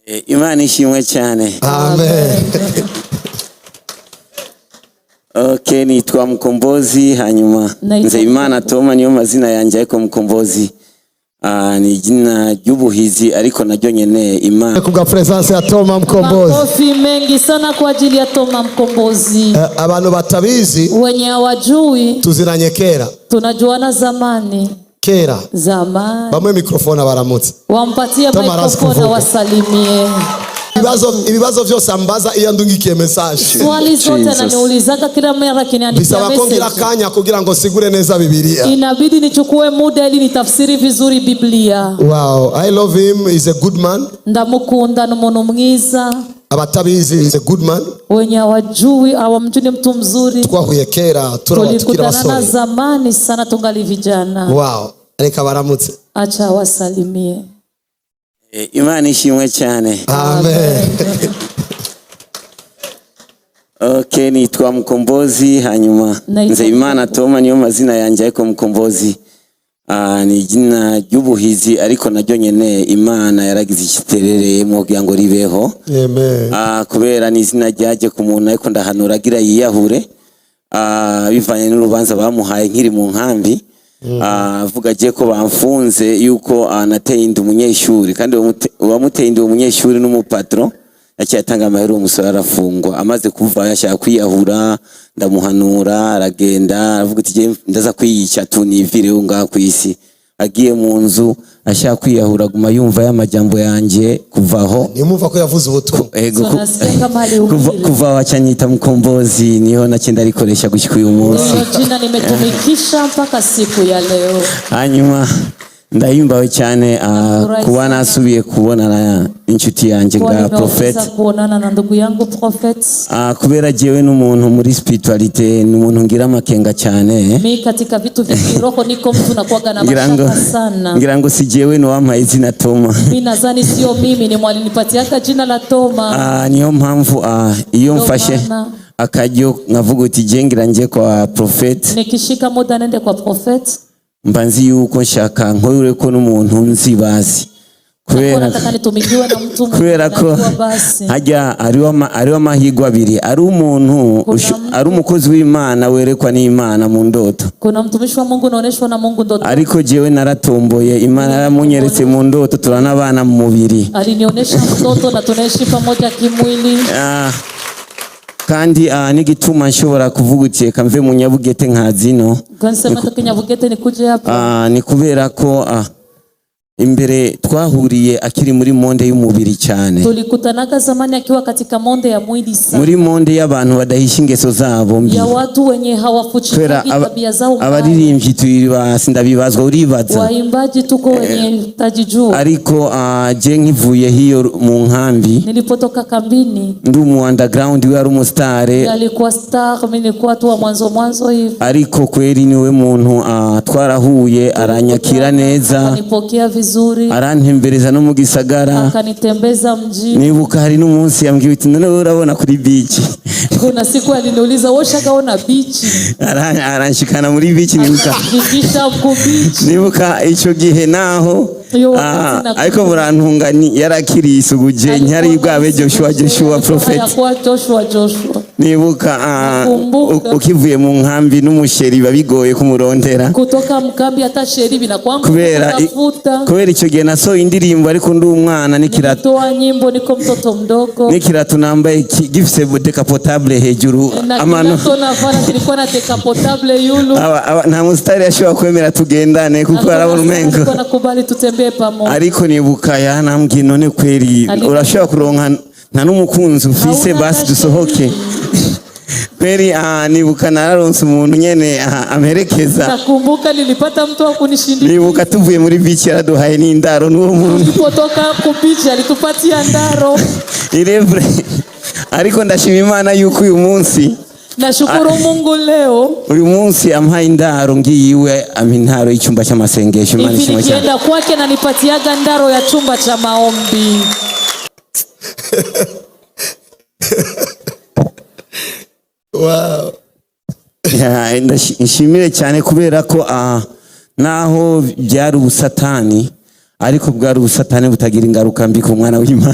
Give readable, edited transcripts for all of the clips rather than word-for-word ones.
Imana ishimwe cyane. Amen. Okay, nitwa Mkombozi, hanyuma Nzeyimana Toma niyo mazina yanjye, ariko Mkombozi ni jina ry'ubuhizi, ariko naryo nyene Imana. Kubwa presence ya Toma Mkombozi. Makofi mengi sana kwa ajili ya Toma Mkombozi. Abantu batabizi, wenye hawajui, tuziranye kera. Tunajuana zamani. Kera. Zamani. Bamwe mikrofona baramutse. Wampatie mikrofona wasalimie. Ibibazo vyose ambaza iyo ndungikiye message. Swali zote ananiulizaga kila mara kiniandikia message. Bisaba kongira kanya kugira ngo sigure neza Biblia. Inabidi nichukue muda ili nitafsiri vizuri Biblia. Wow, I love him, he's a good man. Ndamukunda n'umuntu mwiza. Abatabizi is a good man. Wenye hawajui hawamjui mtu mzuri. Twahuye kera turabatukira basore. Tulikutana zamani sana tungali vijana. Wow, reka baramutse. Acha wasalimie. Imana ishimwe cyane. Amen. Okay, nitwa Mkombozi, hanyuma Nzeyimana Toma niyo mazina yanjye, ariko Mkombozi ni jina ry'ubuhizi, ariko naryo nyene Imana yaragize ikiterere mu kugira ngo ribeho. Amen. Kubera ni izina ryaje ku muntu, ariko ndahanura agira yiyahure bivanye n'urubanza bamuhaye nkiri mu nkambi. Avuga je ko bamfunze yuko nateye inda umunyeshuri, kandi uwamuteye inda umunyeshuri n'umupatron yacyatanga amahero umusoro arafungwa. Amaze kuva yashaka kwiyahura, ndamuhanura aragenda, avuga ati je ndaza kwiyica tunivire unga kwisi. Agiye mu nzu ashaka kwiyahura, guma yumva y'amajambo yanjye kuvaho. Nimumva ko yavuze ubutumwa. Kuva wacanyita Mkombozi niho nakenda rikoresha gushika uyu munsi. Jina nimetumikisha mpaka siku ya leo. Hanyuma ndahimbawe cyane kuba nasubiye kubonana inshuti yanjye ga Prophet. Kuonana na ndugu yangu Prophet. Kubera jewe n'umuntu muri spiritualite, n'umuntu ngira makenga cyane. Mimi katika vitu vya kiroho niko mtu nakuaga na mashaka sana. Ngira ngo si jewe no wampaye izina Toma. Mimi nadhani sio mimi, ni mwalinipatiaka jina la Toma. Niyo mpamvu iyo mfashe akajyo nkavuga uti jengira nje kwa Prophet. Nikishika muda nende kwa Prophet. Mbanzi yuko nshaka nkoyure ko n'umuntu nzi basi. Kubera ko hajya ariho amahirwe abiri, ari umuntu ari umukozi w'Imana werekwa n'Imana mu ndoto. Kuna mtumishi wa Mungu unaoneshwa na Mungu ndoto. Ariko jewe naratomboye, Imana yaramunyeretse mu ndoto, turanabana mu mubiri. Alinionyesha ndoto na tunaishi pamoja kimwili. Kandi nigituma nshobora kuvuga uti kamve mu Nyabugete nkazino. Kansema toka Nyabugete nikuje hapa. Ni kubera ko imbere twahuriye akiri muri monde y'umubiri cyane. Tulikutanaga zamani akiwa katika monde ya mwili sana. Muri monde y'abantu badahisha ingeso zabo mbi. Ya watu wenye hawafuchika tabia zao. Abaririmbyi ndabibazwa uribaza. Waimbaji tuko wenye tajijua. Ariko je nkivuye hiyo mu nkambi. Nilipotoka kambini. Ndi mu underground we ari umustare. Alikuwa star, mimi nilikuwa tu mwanzo hivi. Ariko kweri niwe muntu twarahuye aranyakira neza. Anipokea vizuri. Arantembereza no mu gisagara. Akanitembeza mjini. Nibuka hari n'umunsi yambwiye uti none urabona kuri beach. Kuna siku aliniuliza woshagaona beach. Aranshikana muri beach nibuka. Nibuka ico gihe naho ariko burantungani yarakiri isuguje ntari bwabe Joshua Prophet. Nibuka ukivuye mu nkambi n'umusheri babigoye kumurondera. Kutoka mkambi hata sheri binakwamba kubera icyo gihe nasohoye indirimbo, ariko ndi umwana nikiratoa nyimbo, niko mtoto mdogo. Nikiratu nambaye gifise decapotable hejuru amano. Nilikuwa na decapotable yulu. Nta mustari yashobora kwemera tugendane kuko arabona umengo. Nilikuwa nakubali tutembee pamoja. Ariko nibuka yanambwiye none kweri urashobora kuronka nta n'umukunzi ufise basi dusohoke. Kweri nibuka nararonse umuntu nyene amerekeza. Nakumbuka nilipata mtu wa kunishindikira. Nibuka tuvuye muri beach yaraduhaye n'indaro n'uwo muntu. Tulipotoka ku beach alitupatia ndaro. Irevre. Ariko ndashima Imana yuko uyu munsi nashukuru Mungu leo uyu munsi ampaye indaro ngiyiwe amintaro y'icyumba cy'amasengesho. Imana ishimwe cyane. Nikienda kwake na nipatiaga ndaro ya chumba cha maombi. Wow. Nshimire cyane kubera ko naho byari ubusatani, ariko bwari ubusatani butagira ingaruka mbi ku mwana w'Imana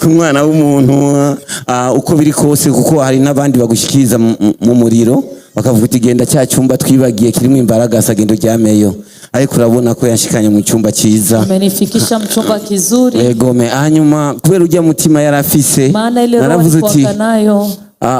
ku mwana w'umuntu uko biri kose, kuko hari n'abandi bagushikiriza mu muriro bakavuga uti genda cya cyumba twibagiye kirimo imbaraga sagendo ryameyo, ariko urabona ko yanshikanye mu cyumba cyiza, amenifikisha mu cyumba kizuri. Egome hanyuma kubera ujya mutima yarafise, naravuze uti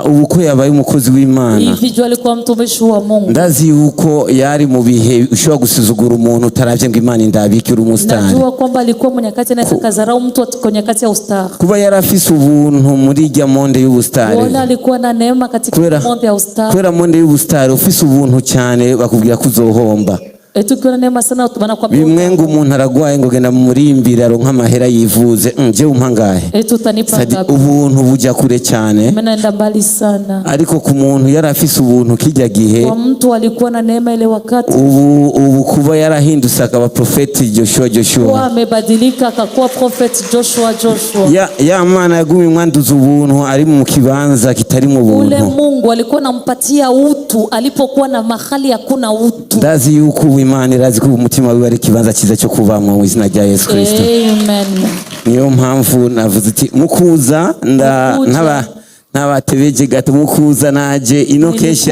ubu ko yabaye umukozi w'Imana, hivi alikuwa mtumishi wa Mungu, ndazi yuko yari mu bihe ushobora gusuzugura umuntu utaravye ngo Imana indabikira umustari. Najua kwamba alikuwa mwenye kati na kazarau mtu kwenye kati ya ustari, kuba yarafise ubuntu muri rya monde y'ubustari, wala alikuwa na neema katika monde ya ustari. Kubera monde y'ubustari ufise ubuntu cyane bakubwira kuzohomba. Tukiona neema sana utubana kwa bimwe ngo umuntu aragwaye ngo genda murimbira aronka amahera yivuze je umpangahe, tutanipa ngapi? Ubuntu buja kure cyane, mnaenda mbali sana. Ariko ku muntu yarafise ubuntu kijya gihe, kwa mtu alikuwa na neema ile wakati, ubu kuba yarahindutse akaba prophet Joshua, amebadilika akakuwa prophet Joshua. ya Mana yagumye mwanduza ubuntu ari mu kibanza kitari mu buntu. Ule Mungu alikuwa anampatia utu alipokuwa na mahali hakuna utu. Ndazi yuko Imana irazi ko umutima wiwe ari kibanza cyiza cyo kubamwa mu izina rya Yesu Kristo. Amen. Niyo mpamvu navuze ati mukuza n'abatebeje gato mukuza naje ino keshi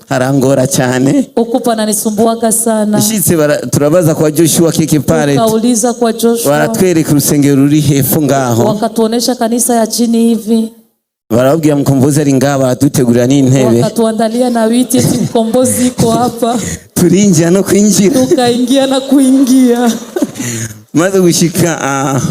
harangora cyane, ukupa nanisumbuaga sana. Ishitse turabaza kwa Joshua keke pale, ukauliza kwa Joshua, baratwereka urusengero ruri hepfo ngaho, wakatuonesha kanisa ya chini hivi, barabwira mkombozi ari ngaba baradutegurira n'intebe, wakatuandalia na viti, mkombozi iko hapa, turinjira no kwinjira, tukaingia na kuingia. Maze gushika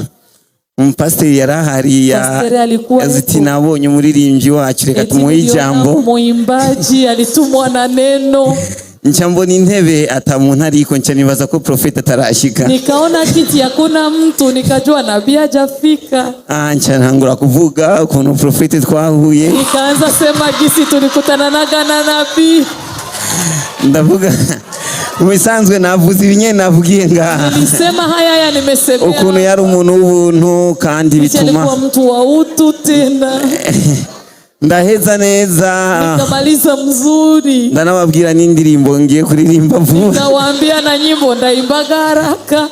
Pasiteri yarahari yaziti nabonye umuririmbyi wacu reka tumuhe ijambo, muimbaji alitumwa na neno, ncambona intebe atamuntu ariko nca nibaza ko profeta atarashika, nikaona kiti hakuna mtu, nikajua nabii hajafika. Nca ntangura kuvuga ukuntu profeta twahuye, nikaanza sema gisi tulikutana na nabii, ndavuga ubisanzwe navuze ibinye navugiye ngaha, nilisema haya nimesemea ukuntu yari umuntu w'ubuntu kandi bituma alikuwa mtu wa utu tena. Ndaheza neza, nikamaliza mzuri, ndanababwira n'indirimbo ngiye kuririmba vuba, nikawaambia na nyimbo ndaimbaga haraka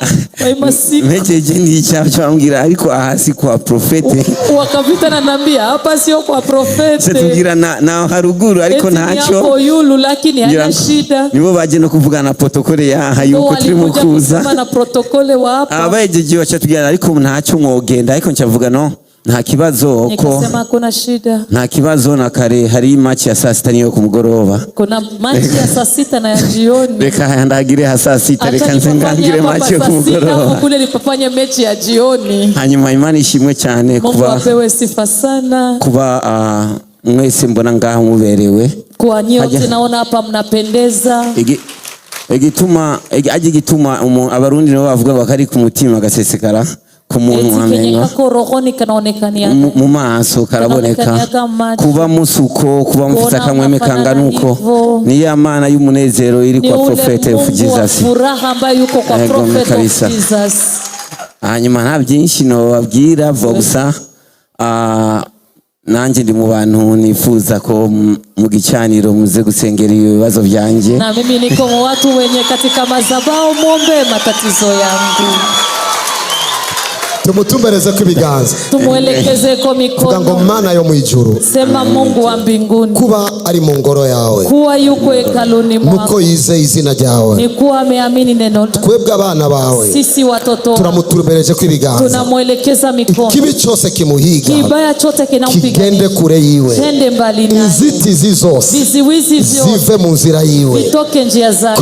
mejeje ndicyacyo ambwira ariko ahasi kwa profete, wakapita na nambia hapa sio kwa profete, tugira na haruguru ariko ntacyo yako yulu, lakini hana shida. Nibo baje no kuvugana na protokole yaha yuko turi mukuza na protokole wa hapa, abajeje bacatugirana ariko ntacyo mwogenda, ariko ncavuga no nta kibazo ko nikasema kuna shida, nta kibazo na kare hari match ya saa 6 niyo ku mugoroba, kuna match ya saa 6 na ya jioni, reka ndagire saa 6 reka nzengangire match yo ku mugoroba, kule nipafanye mechi ya jioni. Hanyuma Imana ishimwe cyane kuba apewe sifa sana, kuba mwese mbona ngaho muberewe, kwa nyote naona hapa mnapendeza, igituma abarundi nabo bavuga bakari ku mutima gasesekara ku muntu wamenye mu maso karaboneka, kuba musuko kuba mufite akamweme kanganuko, ni ya Mana y'umunezero iri kwa Prophet of Jesus, furaha ambayo yuko kwa Prophet of Jesus. Hanyuma nta byinshi no babwira vuga gusa nanjye ndi mu bantu nifuza ko mu gicaniro muze gusengera ibibazo byanje, na mimi niko mu watu wenye katika mazabao muombe matatizo yangu, tumutumbereze ko ibiganza, tumuelekeze ko mikono, ngo Mana yo mu ijuru, sema Mungu wa mbinguni, kuba ari mu ngoro yawe, kuwa yuko hekaluni mwako, nuko yizeye izina ryawe, ni kuwa ameamini neno, twebwe abana bawe, sisi watoto turamutumbereje ko ibiganza, tunamuelekeza mikono, kibi cyose kimuhiga, kibaya chote kinampiga, kigende kure yiwe, tende mbali naye, inzitizi zose viziwizi vyote zive mu nzira yiwe, vitoke njia zake,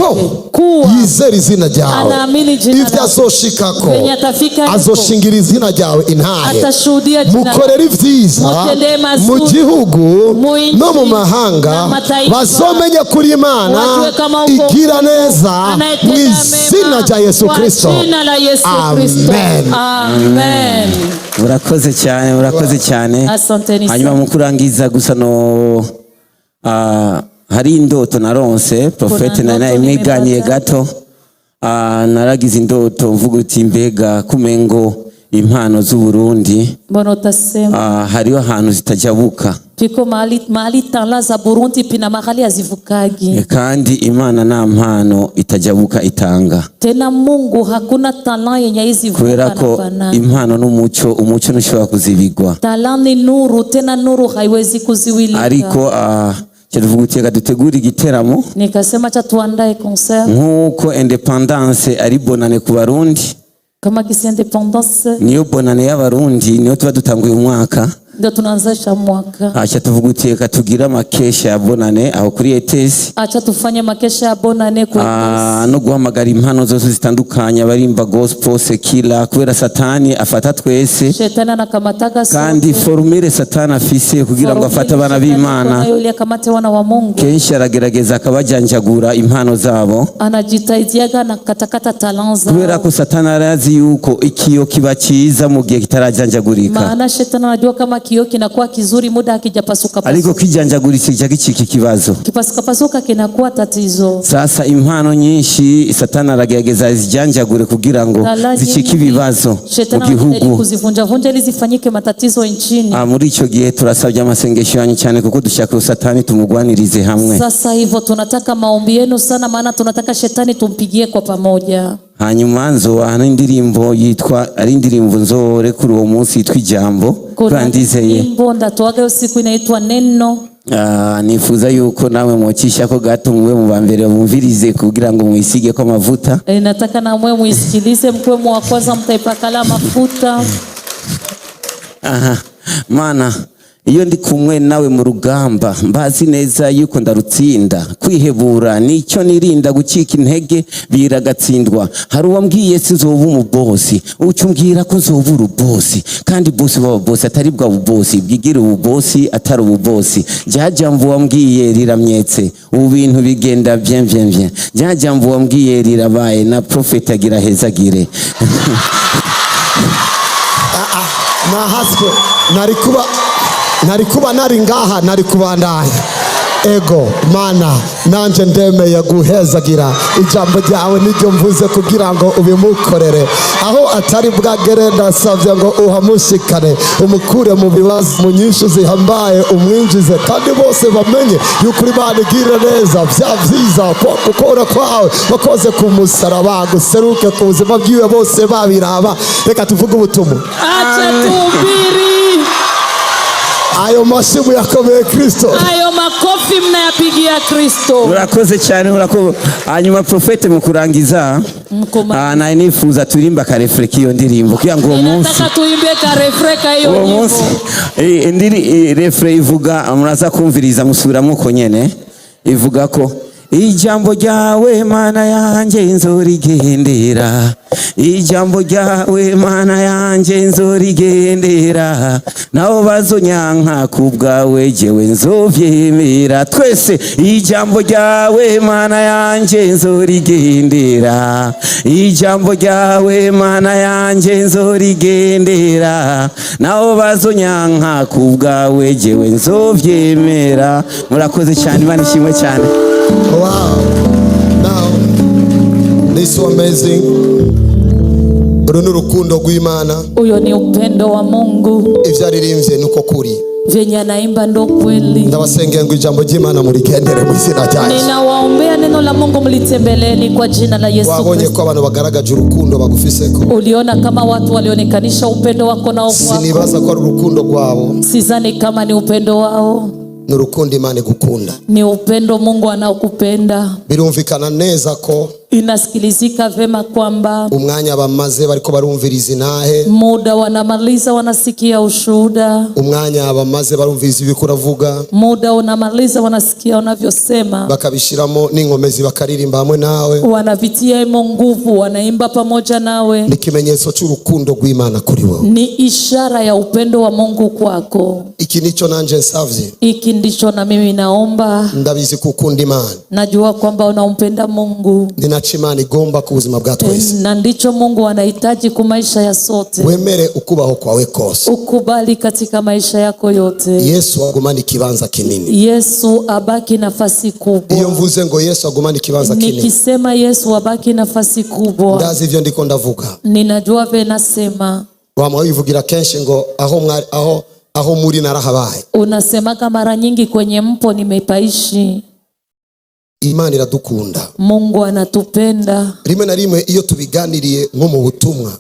kuwa yizeye izina ryawe, anaamini jina lako, ibyo azoshikako azoshingira izina ryawe intahe, atashuhudia jina, mukorera ibyiza mu gihugu no mu mahanga, bazomenya kuri Imana igira neza mu izina rya Yesu Kristo. Amen. Murakoze cyane. Hanyuma mu kurangiza gusa no hari indoto naronse Prophet na imweganiye gato, naragize indoto mvuga uti mbega kumengo impano z'u Burundi hariho ahantu zitajabuka, piko mahali tala za Burundi pina mahali azivukagi. Kandi Imana nta mpano itajabuka itanga. Tena Mungu hakuna tala yenye izivuka. Kubera ko impano n'umuco, umuco ntushobora kuzibigwa. Tala ni nuru, tena nuru haiwezi kuziwilika. Ariko cyaruvugutiye dutegura igiteramo. Nikasema cha tuandae concert. Nkuko independence ari bonane ku Barundi. Kama kisi independence. Niyo bonane y'Abarundi niyo tuba dutanguye umwaka. Ndio tunaanzisha mwaka. Acha tuvugutiye katugira makesha ya bonane aho kuri ETS. Acha tufanye makesha ya bonane kuri ETS. No guhamagara impano zose zitandukanye abarimba gospel sekila kubera satani afata twese. Shetani anakamataga sote. Kandi formule satani afise kugira ngo afate abana b'Imana. Yule akamate wana wa Mungu. Kenshi aragerageza akabajanjagura impano zabo. Anajitaidiaga na katakata talanza. Kubera ko satani arazi yuko ikiyo kiba ciza mu gihe kitarajanjagurika. Maana shetani anajua kama kiyo kinakuwa kizuri muda hakijapasuka. Ariko kijanjaguritse cyagicika ikibazo. Kipasuka kinakuwa tatizo. Sasa impano nyinshi satani aragerageza zijanjagure kugira ngo zicike ibibazo mu gihugu. Kuzivunja ili zifanyike matatizo nchini. Muri ico gihe turasabye amasengesho yanyu cyane kuko dushaka satani tumugwanirize hamwe. Sasa hivyo tunataka maombi yenu sana, maana tunataka shetani tumpigie kwa pamoja. Hanyuma nzoana indirimbo yitwa ari indirimbo nzore kuri uwo munsi yitwa ijambo kwandizeye. Indirimbo ndatoaga usiku inaitwa neno. Nifuza yuko nawe mwocisha ko gato mwe mu bambere bumvirize kugira ngo mwisige ko amavuta. Nataka na mwe muisikilize, mkwe mu wa kwanza mtaipakala mafuta. Mana iyo ndi kumwe nawe mu rugamba mbazi neza yuko ndarutsinda. Kwihebura nicyo nirinda, gucika intege biragatsindwa. Hari uwambwiye sinzoba umubosi, ucumbwira ko nzoba urubosi, kandi bosi baba bosi atari bwa bubosi, bwigira ububosi atari ububosi. Jajambo wambwiye riramyetse, ubu bintu bigenda bien. Jajambo wambwiye rirabaye, na prophet agira hezagire. Nahaswe narikuba nari ngaha nari kubandanya. Ego Mana nanje ndemeye guhezagira ijambo ryawe niryo mvuze kugira ngo ubimukorere aho atari bwagere. Ndasavye ngo uhamushikane, umukure mu bibazo mu nyinshi zihambaye, umwinjize kandi bose bamenye yuko Imana igira neza. Vya vyiza gukora kwawe bakoze ku musaraba guseruke ku buzima bwiwe bose babiraba. Reka tuvuge ubutumwa. Acha tubiri. Ayo masimu yakomeye Kristo. Ayo makofi mnayapigia Kristo. Urakoze cyane urako. Hanyuma prophet mu kurangiza na nifuza turimba ka refreka iyo ndirimbo kugira ngo uwo munsi. Nataka tuimbe ka refreka hiyo nyimbo. Ndiri refre ivuga muraza kumviriza musubiramo ko nyene ivuga ko ijambo ryawe Mana yanjye nzorigendera. Ijambo ryawe Mana yanjye nzorigendera. Naho bazonyanka kubwawe jewe nzovyemera. Twese ijambo ryawe Mana yanjye nzorigendera. Ijambo ryawe Mana yanjye nzorigendera. Naho bazonyanka kubwawe jewe nzovyemera. Murakoze cyane, Imana ishimwe cyane. Wow. Now, this is so amazing. Uru ni urukundo rw'Imana. Uyo ni upendo wa Mungu. Ivyo aririmbye nuko kuri. Vyenye anaimba ndo kweli. Ndabasengeye ngo ijambo ry'Imana murigendere mu izina rya Yesu. Ninawaombea neno la Mungu mlitembeleni kwa jina la Yesu. Wabonye ko abantu bagaragaje urukundo bagufiseko. Uliona kama watu walionekanisha upendo wako na wako. Sinibaza ko ari urukundo rwabo. Sizani kama ni upendo wao. Nurukundo Imana igukunda. Ni upendo Mungu anaokupenda. Birumvikana neza ko inasikilizika vema kwamba umwanya bamaze bariko barumviriza inahe, muda wanamaliza wanasikia ushuhuda, umwanya bamaze barumviriza ibikuravuga, muda unamaliza wanasikia unavyosema, bakabishiramo n'inkomezi bakaririmba hamwe nawe, wanavitia imo nguvu wanaimba pamoja nawe. Ni kimenyetso cy'urukundo rw'Imana kuri wewe, ni ishara ya upendo wa Mungu kwako. Iki nico nanje nsavye, iki ndicho na mimi naomba. Ndabizi kukunda Imana, najua kwamba unampenda Mungu, Imana igomba ku buzima bwa twese, na ndicho Mungu anahitaji kwa maisha ya sote. Wemere ukubaho kwawe kose, ukubali katika maisha yako yote. Yesu agumana ikibanza kinini, Yesu abaki nafasi kubwa. Iyo mvuze ngo Yesu agumana ikibanza kinini, nikisema Yesu abaki nafasi kubwa, ndazi ivyo ndiko ndavuga, ninajua vile nasema. Wamwe bivugira kenshi ngo aho aho muri narahabaye. Unasemaga mara nyingi kwenye mpo nimepaishi. Imana iradukunda. Mungu anatupenda. Rimwe na rimwe iyo tubiganiriye nko mu butumwa,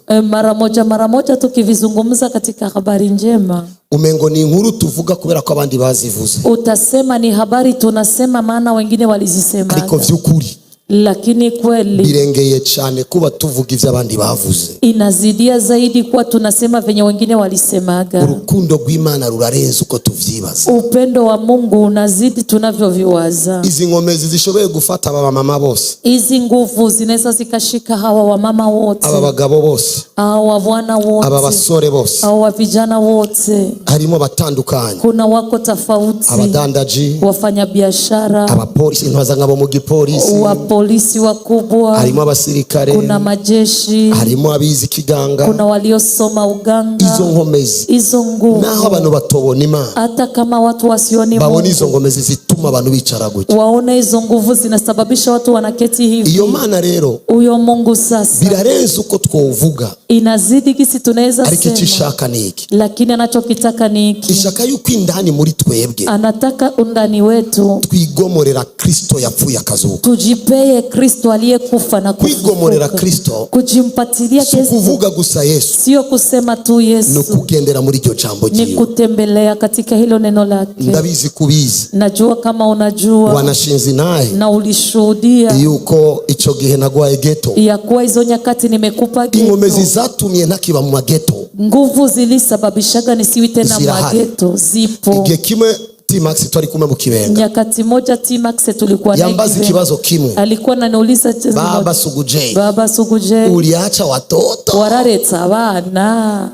mara moja tukivizungumza katika habari njema, umengo ni inkuru tuvuga kubera ko abandi bazivuze. Utasema ni habari tunasema maana wengine walizisema. Ariko vy'ukuri, lakini kweli birengeye cyane kuba tuvuga ivyo abandi bavuze. Inazidia zaidi kuwa tunasema venye wengine walisemaga. Urukundo rw'Imana rurarenze uko tuvyibaza. Upendo wa Mungu unazidi tunavyoviwaza. Izi ngomezi zishoboye gufata aba mama bose. Hizi nguvu zinaweza zikashika hawa wa mama wote. Aba bagabo bose. Hawa bwana wote. Aba basore bose. Hawa vijana wote. Harimo batandukanye. Kuna wako tofauti. Abadandaji. Wafanya biashara. Abapolisi ntwaza ngabo mu gipolisi. Polisi wakubwa, harimo abasirikare, kuna majeshi, harimo abizi kiganga, kuna waliosoma uganga. Izo ngomezi, izo nguvu, naho abantu batobona Imana, hata kama watu wasioni Mungu, babona izo ngomezi zituma abantu bicara gutya. Waona izo nguvu zinasababisha watu wanaketi hivi. Iyo Mana rero, uyo Mungu sasa, birarenze uko twovuga. Inazidi kisi tunaweza sema. Ariko ishaka ni iki? Lakini anachokitaka ni iki? Ishaka yuko indani muri twebwe. Anataka undani wetu twigomorera Kristo yapfuye akazuka. Tujipeye Kristo aliyekufa na kufufuka. Kwigomorera Kristo, kujimpatilia Yesu, kuvuga gusa Yesu, sio kusema tu Yesu, no kugendera muri iryo jambo jiwe, ni kutembelea katika hilo neno lake. Ndabizi kubizi, najua kama unajua, wanashinzi naye na ulishuhudia yuko ico gihe nagwaye ghetto, ya kuwa hizo nyakati nimekupa ghetto. Ingomezi zatumye nakiba mu ghetto, nguvu zilisababishaga nisiwi tena mu ghetto zipo. Igihe kimwe T-Max twari kumwe mu Kibenga. Nyakati moja T-Max tulikuwa naye. Yambaza kibazo kimwe. Alikuwa ananiuliza Baba Suguje. Baba Suguje. Uliacha watoto? Warareta abana.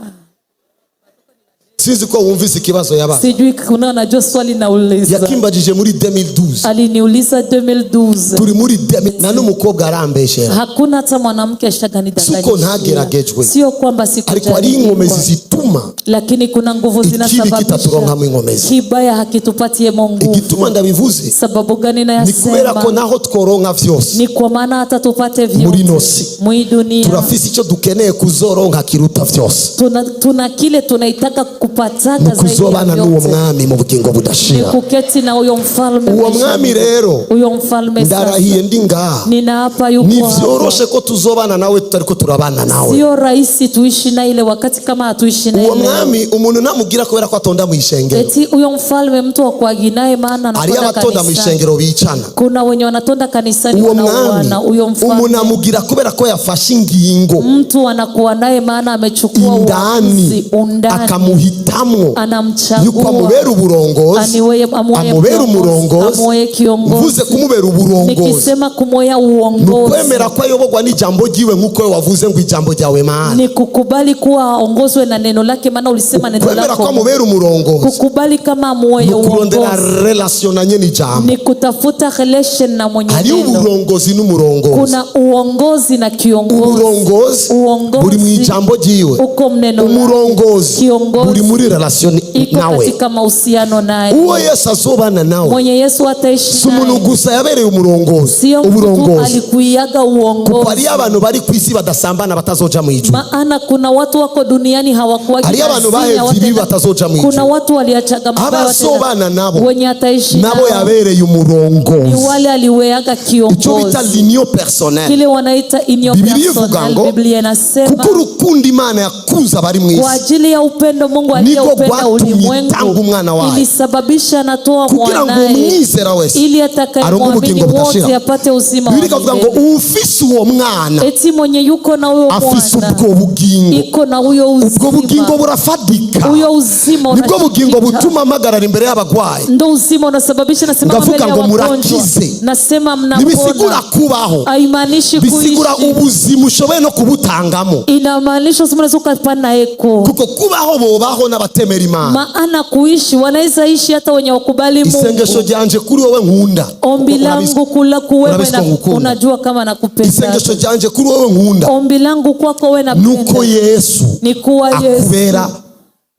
Sinzi ko wumvise kibazo yaba. Sijui kuna anajua swali nauliza. Yakimbajije muri 2012. Aliniuliza 2012. Turi muri 2000 na n'umukobwa arambeshera. Hakuna hata mwanamke ashaganidanganya. Suko ntageragejwe. Sio kwamba sikujaribu. Ariko ari ingomezi zituma. Lakini kuna nguvu zinasababisha. Ikibi kitaturonka mu ingomezi. Kibaya hakitupatie Mungu. Igituma ndabivuze. Sababu gani na yasema? Ni kubera ko naho tworonka vyose. Ni kwa maana hata tupate vyote. Muri nosi. Muri dunia. Turafise ico dukeneye kuzoronka kiruta vyose. Tuna kile tunaitaka kupataga zaidi. Kuzobana n'uwo mwami mu bugingo budashira. Ni kuketi na uyo mfalme. Uwo mwami rero. Uyo mfalme sasa. Ndarahiye ndinga. Ninaapa yuko. Ni vyoroshe ko tuzobana nawe tutariko turabana nawe. Sio rahisi tuishi na ile wakati kama hatuishi na ile. Uwo mwami umuntu namugira kubera ko atonda mu ishengero. Eti uyo mfalme mtu wakwaginaye maana anatonda kanisa. Ari abatonda mu ishengero bicana. Kuna wenye wanatonda kanisani wanaoana. Uyo mfalme. Umuntu namugira kubera ko yafashe ingingo. Mtu anakuwa naye maana amechukua undani. Akamuhitamwo. Yuko amubera uburongozi. Amubera umurongozi. Uvuze kumubera uburongozi. Nikisema kumoya uongozi. Nukwemera ko ayobogwa n'ijambo jiwe nkuko wavuze ngo ijambo ryawe Mana. Ni kukubali kuwa aongozwe na neno lake maana ulisema neno lako. Kwemera ko amubera umurongozi. Kukubali kama amuoye uongozi. Kurondera relation na nyene ijambo. Ni kutafuta relation na mwenye neno. Ari uburongozi n'umurongozi. Kuna uongozi na kiongozi. Uburongozi buri mu ijambo jiwe. Uko mneno. Umurongozi buri muri relation nawe. Katika mahusiano naye. Uwo Yesu azobana nawe. Mwenye Yesu ataishi naye. Sumuntu gusa yabereye umurongozi. Sio mtu alikuiaga uongozi. Kuko ari abantu bari kwisi badasambana batazoja mu ijuru. Maana kuna watu wako duniani hawakuwa ari abantu bahevye batazoja mu ijuru. Kuna watu waliachaga mabaya abazobana nabo. Wenye ataishi nabo yabereye umurongozi. Ni wale aliweaga kiongozi. Ico bita l'union personnelle. Kile wanaita union personnelle. Biblia inasema kuko urukundo Imana yakuza bari mu isi. Kwa ajili ya upendo Mungu aliyopenda ulimwengu. Ilisababisha anatoa mwanae ili atakayemwamini wote apate uzima wa milele. Ufise uwo mwana eti mwenye yuko na huyo mwana afise ubwo bugingo. Iko na huyo uzima. Ubwo bugingo burafadika. Huyo uzima unashika. Nibwo bugingo butuma amagarara imbere y'abagwayi. Ndo uzima unasababisha nasema mbele ya wagonjwa. Nasema mnapona. Nibisigura kubaho. Haimaanishi kuishi. Bisigura ubuzima ushoboye no kubutangamo. Inamaanisha uzima unaweza kupana eko. Kuko kubaho bobaho n'abatemera Imana. Maana kuishi wanaweza ishi hata wenye wakubali Mungu. Isengesho ryanje kuri wowe nkunda. Ombi langu kula kuwewe na unajua kama nakupenda. Isengesho ryanje kuri wowe nkunda. Ombi langu kwako wewe napenda. Nuko Yesu ni kuwa Yesu akubera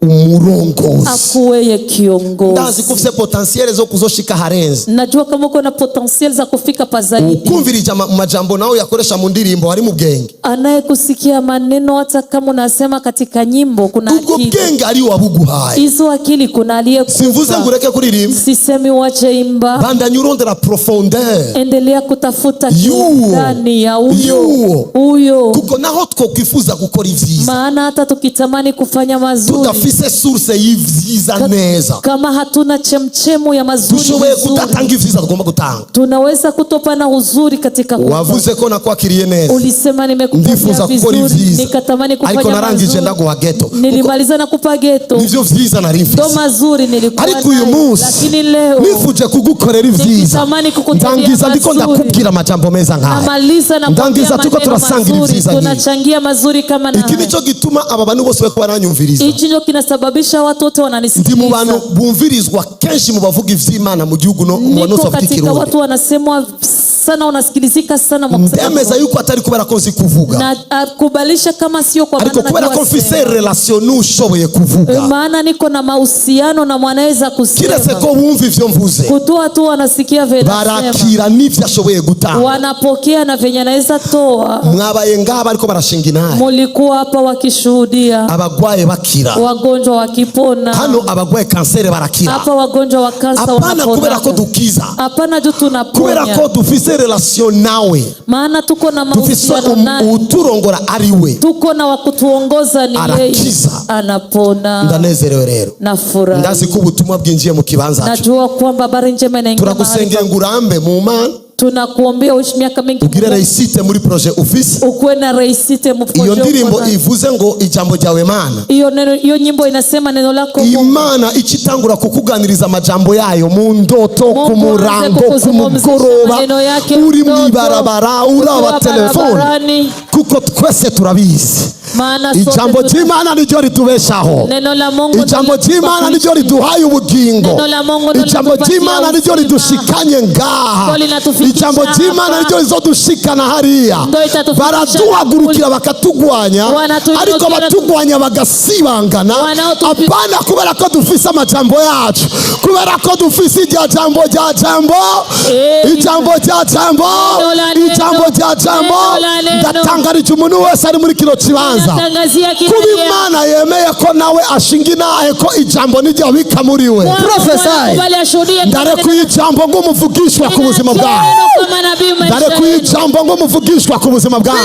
umurongozi, akuweye kiongozi. Ndazi kufise potentiel zo kuzoshika harenze. Najua kama uko na potentiel za kufika pazaidi. Ukumvirija majambo nao yakoresha mu ndirimbo hari mu bwenge. Anayekusikia maneno hata kama unasema katika nyimbo kuna akili. Ubwo bwenge ari wabuguhaye. Hizo akili kuna aliyekupa. Simvuze ngureke kuririmba. Sisemi uache imba. Bandanya urondera profondeur. Endelea kutafuta ndani ya huyo. Kuko naho twokwifuza gukora ivyiza. Maana hata tukitamani kufanya mazuri. Tutafise source y'ivyiza neza. Kama hatuna chemchemu ya mazuri. Tushoboye kudatanga ivyiza tugomba gutanga. Tunaweza kutopana uzuri katika kutoa. Wavuze ko nakwakiriye neza. Ulisema nimekupokea vizuri. Nikatamani kufanya mazuri. Ariko narangije ndaguha ghetto. Nilimaliza na kupa ghetto. Nivyo vyiza narifise. Ndo mazuri nilikuwa nayo. Ariko uyu munsi. Lakini leo. Nifuje kugukorera ivyiza. Ndangiza ndiko ndakubwira amajambo meza nkaya. Namaliza na ndangiza tuko turasangira ivyiza. Tunachangia mazuri kama na. Iki nico gituma aba bantu bose bako baranyumviriza. Ichi ndio kinasababisha watu wote wananisikiliza. Ndi mu bantu bumvirizwa kenshi mu bavuga ivy'Imana mu gihugu no mu banosa katika watu wanasemwa sana, unasikilizika sana mwakusema. Ndemeza yuko atari kubera ko nzi kuvuga. Na akubalisha kama sio kwa maana najua. Ariko kubera ko mfise relation n'ushoboye kuvuga. Maana niko na mahusiano na mwanaweza kusema. Kiretse ko wumva ivyo mvuze. Kutoa tu wanasikia vile nasema. Barakira n'ivyo ashoboye gutanga. Wanapokea na venye anaweza toa. Mwabaye ngaba ariko barashinga naye. Mulikuwa hapa wakishuhudia. Abagwaye bakira. Wagonjwa wakipona. Hano abagwaye kansere barakira. Hapa wagonjwa wa kansa wanapona. Hapana kubera ko dukiza. Hapana juu tunaponya. Kubera ko dufise relation nawe. Maana tuko na mahusiano naye. Uturongora ari we. Tuko na wakutuongoza ni yeye. Anapona. Ndanezerewe rero. Nafurahi. Ndazi ko ubutumwa bwinjiye mu kibanza. Najua kwamba habari njema inaingia. Turagusengera ngurambe mu Mana. Tunakuombea uishi miaka mingi. Ugire reisite muri projet office. Ukuwe na reisite mu projet. Iyo ndirimbo ivuze ngo ijambo ryawe Mana. Iyo nyimbo inasema neno lako Mungu. Imana ikitangura kukuganiriza amajambo yayo mu ndoto, ku murango, ku mugoroba, uri mwibarabara, uraba telefone. Kuko twese turabizi. Ijambo ry'Imana niryo ritubeshaho. Ijambo ry'Imana niryo riduhaye ubugingo. Ijambo ry'Imana niryo ridushikanye ngaha. Ijambo ry'Imana niryo rizodushikana hariya. Baraduhagurukira bakatugwanya, ariko batugwanya bagasibangana. Apana kubera ko dufise amajambo yacu, kubera ko dufise irya jambo rya jambo. Ijambo rya jambo. Ijambo rya jambo. Ndatangarije umuntu wese ari muri kino kibanza. Kuba Imana yemeye ko nawe ashinga inahe ko ijambo nijya bika muri we. Ndarekuye ijambo ngo muvugishwa ku buzima bwawe. Ndarekuye ijambo ngo muvugishwa ku buzima bwawe.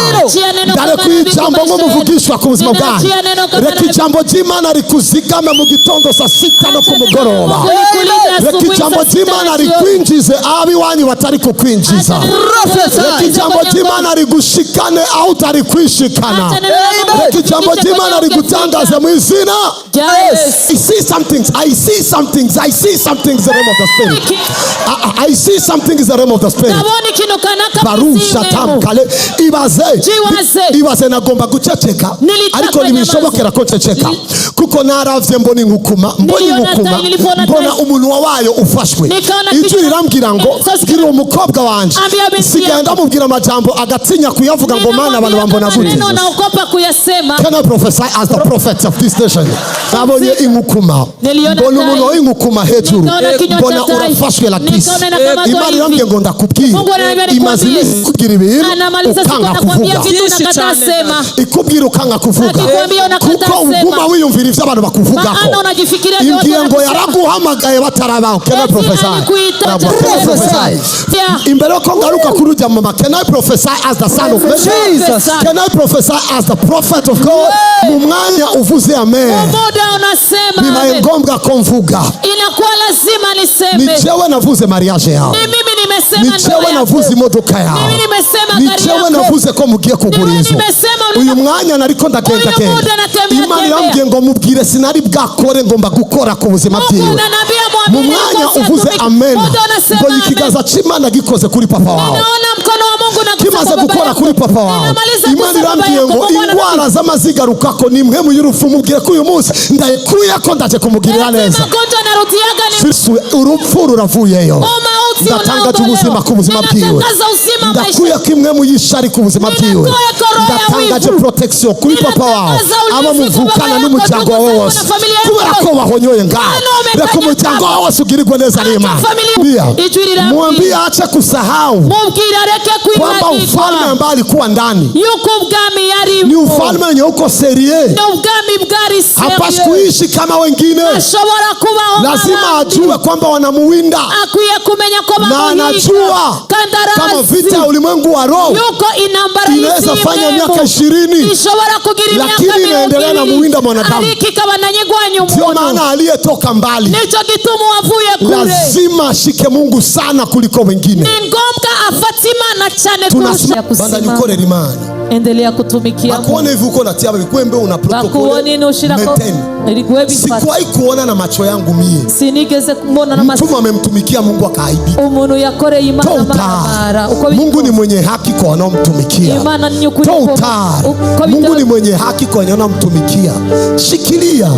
Ndarekuye ijambo ngo muvugishwa ku buzima bwawe. Reka ijambo ry'Imana rikuzigame mu gitondo saa 6 no ku mugoroba. Reka ijambo ry'Imana rikwinjize aho iwanyu batari kukwinjiza. Reka ijambo ry'Imana rigushikane aho utari kwishikana. Reka ijambo ry'Imana rigutangaze mu izina. I see some things. I see some things. I see some things in the realm of the spirit. I see something in the realm of the spirit. Barusha tamkale ibaze nagomba guceceka ariko nibishobokera ko ceceka kuko naravye mbona inkukuma mbona umuntu wayo ufashwe. Ijwi rirambwira ngo gira umukobwa wanje sigenda mubwira amajambo agatinya kuyavuga ngo Mana abantu bambona gute. Can I prophesy as the prophet of this nation? Nabonye inkukuma, mbona umuntu w'inkukuma hejuru, mbona urafashwe la kisi. Imana irambye ngo ndakubwira, imaze kugira ibintu ukanga kuvuga. Ikubwira ukanga kuvuga, kuko uguma wiyumvira ivyo abantu bakuvugako. Imbwiye ngo yaraguhamagaye batarabaho. Can I prophesy? Imbere ko ngaruka kurujya mama, can I prophesy as the son of Jesus? Can I prophesy as the prophet of God? Mu mwanya uvuze amen. Bibaye ngombwa ko mvuga. Inakuwa lazima niseme. Ni jewe navuze mariage yao. Ni mimi nimesema ndoa yako. Ni jewe navuze imodoka yao. Mimi nimesema gari yako. Ni jewe navuze ko mugiye kuguriza. Uyu mwanya nariko ndagenda kenda. Imana yambwiye ngo mubwire sinari bwakore ngomba gukora ku buzima bwiwe. Mu mwanya uvuze amen. Ngo ikigaza c'Imana gikoze kuri papa wao. Naona mkono wa Mungu na kimaze gukora kuri papa wao. Imana irambwiye ngo indwara z'amazigarukako ni mwe mu y'urupfu mubwire ko uyu munsi ndayikuye ko ndaje kumugirira neza. Urupfu ruravuyeyo. ndatangaza ubuzima ku buzima bwiwe, ndakuye kimwe mu yishari ku buzima bwiwe, ndatangaje protection kuri papa wawe aba muvukana n'umuryango wawe wose, kubera ko bahonyoye ngaho. Reka umuryango wawe wose ugirirwe neza n'Imana. Mwambie ache kusahau kwamba ufalme ambao alikuwa ndani ni ufalme wenye uko serie, hapashi kuishi kama wengine. Lazima ajue kwamba wanamuwinda, na anajua kama vita ya ulimwengu wa roho inaweza fanya miaka 20 lakini inaendelea na muwinda mwanadamu. Sio maana aliyetoka mbali lazima ashike Mungu sana kuliko wengine. Banda nikore limana, endelea kutumikia bakuone hivi uko natia bikwembe una protocol meteni. Sikuwahi kuona na macho yangu mie sinigeze kumbona na macho mtu amemtumikia Mungu akaibika. Umuntu yakore Imana mara Mungu ni mwenye haki kwa wanaomtumikia. Imana ni nyukuri. Mungu ni mwenye haki kwa wanaomtumikia. Shikilia,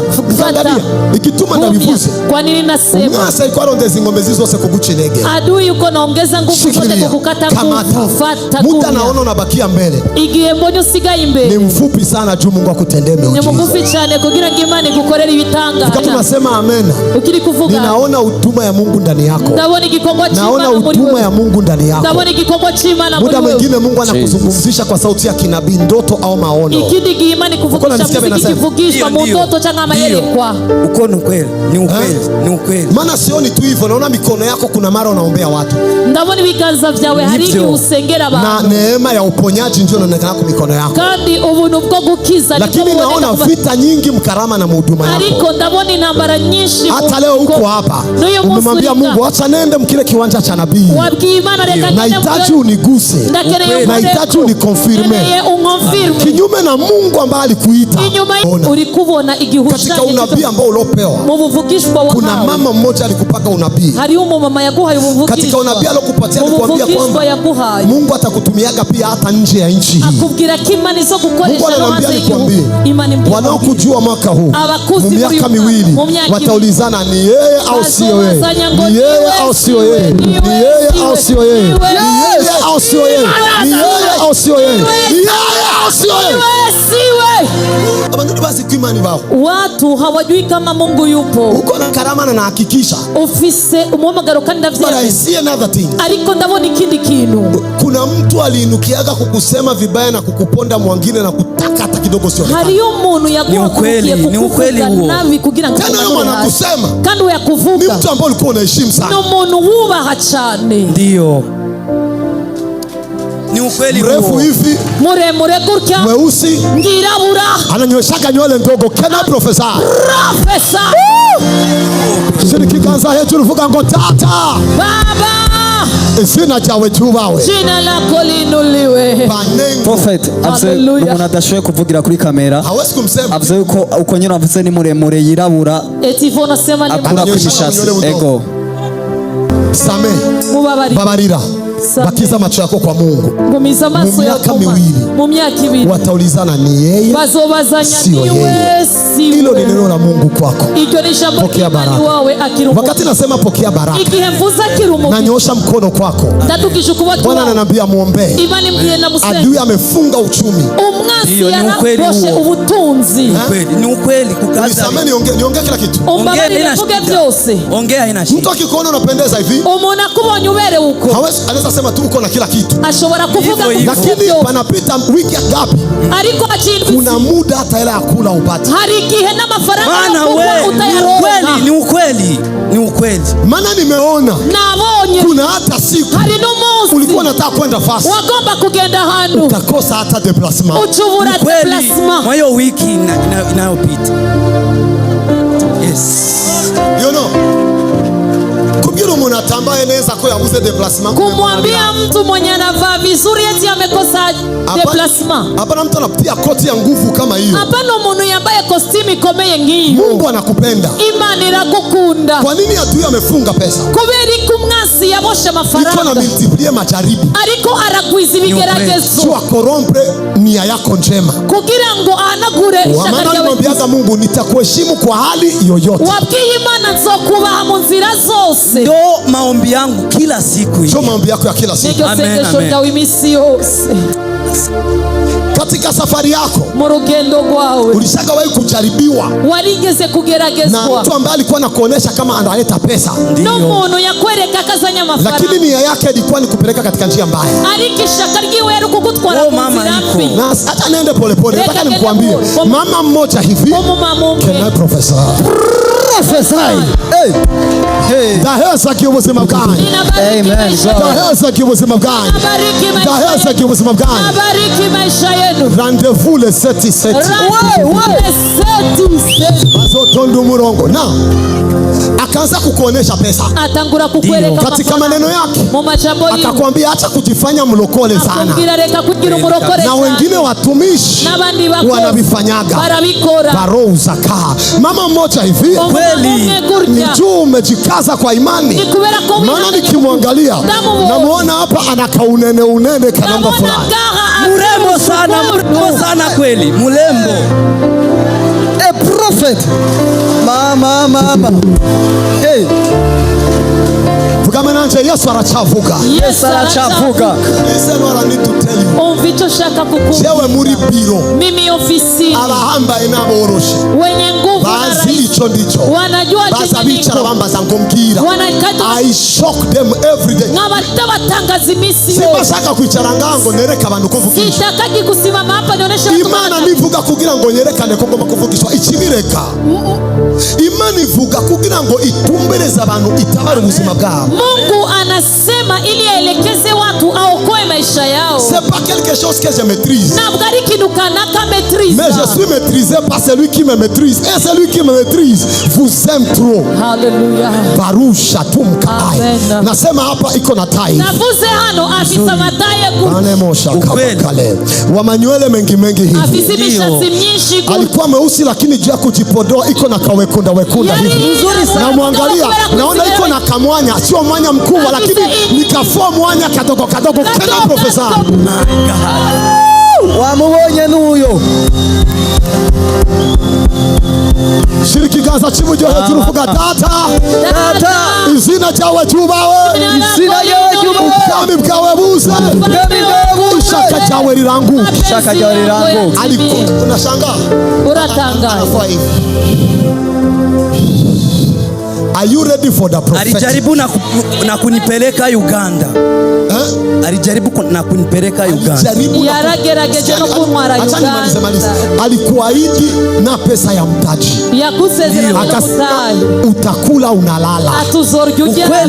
angalia ikituma na bivuze. Kwa nini nasema mwasa iko arondeza ngombe zose kuguca intege. Adui yuko naongeza nguvu zote kukukata nguvu. Fata muda naona unabakia mbele. Igihe mbonye usigaye imbere. Ni mfupi sana juu Mungu akutendee miujiza. Ni mfupi cyane kugira ngo Imana igukorere ibitanga. Wakati unasema amen, ukiri kuvuga ninaona utuma ya Mungu ndani yako. Ndabona igikorwa cy'Imana muri wewe. Naona utuma ya Mungu ndani yako. Ndabona igikorwa cy'Imana muri wewe. Muda mwingine Mungu anakuzungumzisha kwa sauti ya kinabii, ndoto au maono. Ikindi giimani kuvugisha kivugishwa mu ndoto cyangwa amayerekwa. Uko ni kweli, ni ukweli, ni ukweli. Maana sioni tu hivyo, naona mikono yako kuna mara unaombea watu. Ndabona ibiganza vyawe hari usengera abantu. Na neema ya uponyaji ndio inaonekana kwa mikono yako. Kandi ubuntu bwo gukiza lakini naona vita nyingi mkarama na mhuduma yako. Ariko ndabona intambara nyinshi. Hata leo uko hapa umemwambia Mungu acha nende mkile kiwanja cha nabii. Nahitaji uniguse. Nahitaji unikonfirme. Kinyume na Mungu ambaye alikuita. Ulikubona igihusha katika unabii ambao ulopewa. Kuna mama mmoja alikupaka unabii. Katika unabii alokupatia alikwambia kwamba Mungu atakutumiaga pia hata nje ya nchi hii. Mungu ananiambia nikwambie wanaokujua mwaka huu miaka miwili wataulizana ni yeye au sio yeye, ni yeye au sio yeye, ni yeye au sio yeye, ni yeye au sio yeye, ni yeye au sio yeye, ni yeye au sio yeye. Basi kimani bao watu hawajui kama Mungu yupo. Uko na karama na hakikisha ofise umuhamagaro kandi ndavye. But I see another thing. Ariko ndabona ikindi kintu. Kuna mtu aliinukiaga kukusema vibaya na kukuponda mwingine na kutaka hata kidogo sio. Hariyo umuntu yaguhakukiye kukuvuga nabi kugira ngo tena anakusema kandi uyakuvuga ni mtu ambaye ulikuwa unaheshimu sana. No umuntu wubaha cyane. Ndio. Ni ukweli huo. Mrefu hivi, muremure gutya, mweusi, ngirabura, ananyweshaga nywele ndogo. Kena profesa sini kiganza yetu ruvuga ngo tata baba izina ryawe cyubawe, jina lako linuliwe. Prophet umuntu adashoboye kuvugira kuri kamera hawezi kumsema avuze uko nyine avuze ni muremure yirabura etivo nasema ni akura kwishatsi ego same babarira bakiza macho yako kwa Mungu. Mu miaka miwili wataulizana ni yeye sio yeye. Hilo ni neno la Mungu kwako. Pokea baraka. Wakati nasema pokea baraka, nanyoosha mkono kwako. Bwana ananiambia muombe. Adui amefunga uchumi. Hiyo ni ukweli huo. Ni ukweli kukaza. Niongee kila kitu. Ongea ina shida. Mtu akikuona unapendeza hivi, hawezi anaweza sema tu uko na kila kitu. Ashobora kuvuga lakini panapita wiki ngapi? Ariko achindu. Kuna muda hata hela ya kula upate. Harikihe na mafaranga utayaronka. Ni ukweli. Ni ukweli. Maana nimeona. Nabonye. Kuna hata siku. Hari n'umunsi. Ulikuwa unataka kwenda fast. Wagomba kugenda hantu. Utakosa hata déplacement. Uchubura déplacement. Kwa hiyo wiki inayopita. Yes. You know. Kugira umuntu atambaye neza ko yabuze déplacement. Kumwambia mtu mwenye anavaa vizuri eti amekosa déplacement. Hapana, mtu anapitia koti ya nguvu kama hiyo. Hapana, umuntu yambaye costume ikomeye ngiyo. Mungu anakupenda. Imana iragukunda. Kwa nini adui amefunga pesa? Kubera kumwasi yabosha mafaranga. Iko na multiplier majaribu. Ariko aragwiza ibigeragezo. Sio corrompre nia yako njema. Kugira ngo anagure ishaka ryawe. Mwambia Mungu nitakuheshimu kwa hali yoyote. Wabwiye Imana nzokubaha mu nzira zose. Ndo maombi yangu yangu kila siku. Sio maombi yako ya kila siku. Amen. Katika safari yako murugendo rwawe ulishagawahi kujaribiwa warigeze kugeragezwa na mtu ambaye alikuwa anakuonesha kama analeta pesa, n'umuntu yakwereka akazanya amafaranga, lakini nia yake ilikuwa ni kupeleka katika njia mbaya. Arikishaka ryiwe yari kugutwara ku nzira mbi. Na hata nende polepole, nataka nikwambie mama mmoja hivi. Can I prophesy? Daheza kiubuzima bwanyu. Amen. Daheza kiubuzima bwanyu. Daheza kiubuzima bwanyu. Abariki maisha yenu. Rendez-vous le 7-7. Azotonda umurongo. Na akaanza kukuonesha pesa. Atangura kukwereka katika maneno yake. Akakwambia acha kujifanya mlokole sana. Na wengine watumishi wanavifanyaga. Baro uzaka. Mama mmoja hivi. Kweli. Ni juu umejikaza kwa imani. Maana nikimwangalia namuona hapa anaka unene kanamba fulani. Murembo sana kweli. Murembo. A prophet. Mama. Hey. Vugame nanje Yesu arachavuga. Yesu arachavuga. Listen what I need to tell you. Onvicho shaka kukumbusha. Jewe muri biro. Mimi ofisini. Abahamba inaboroshi. Wenye nguvu bazi icho ndicho. Wanajua baza bicara bambaza ngombwira. I shock them every day. Ngabatangazimisi yo. Sibashaka kwicara ngango nereka abantu kuvugisha. Sitakaki kusimama hapa nionyeshe Imana nivuga kugira ngo nyerekane ko ngoma kuvugishwa ikibireka. Imana ivuga kugira ngo itumbereza abantu itabara ubuzima bwabo. Mungu anasema ili aelekeze watu aokoe maisha yao. C'est pas quelque chose que je maîtrise. Nabgari kinukanaka maîtrise. Mais je suis maîtrisé par celui qui me maîtrise. Et celui qui me maîtrise vous aime trop. Hallelujah. Barusha tumkai. Nasema hapa iko na tai. Navuze hano afisa mataye ku. Anemosha kale. Wa manywele mengi hivi. Afisi mishatsi mnyishi ku. Alikuwa mweusi lakini juu ya kujipodoa iko na kawekunda hivi. Na muangalia naona iko na kamwanya, sio mwanya mkubwa lakini nikafua mwanya kadogo. Kana profesa. Wamubonye nuyo. Shiriki gaza chimujo hejuru vuga data. Izina jawe jubawe. Ubwami bwawe buze. Ishaka jawe rirangu. Aliko unashangaa. Uratangaza. Are you ready for the prophet? Alijaribu na kunipeleka Uganda. Alijaribu na kunipeleka Uganda. Yaragerageje no kuntwara Uganda. Alikuahidi na pesa ya mtaji. Akasema utakula unalala.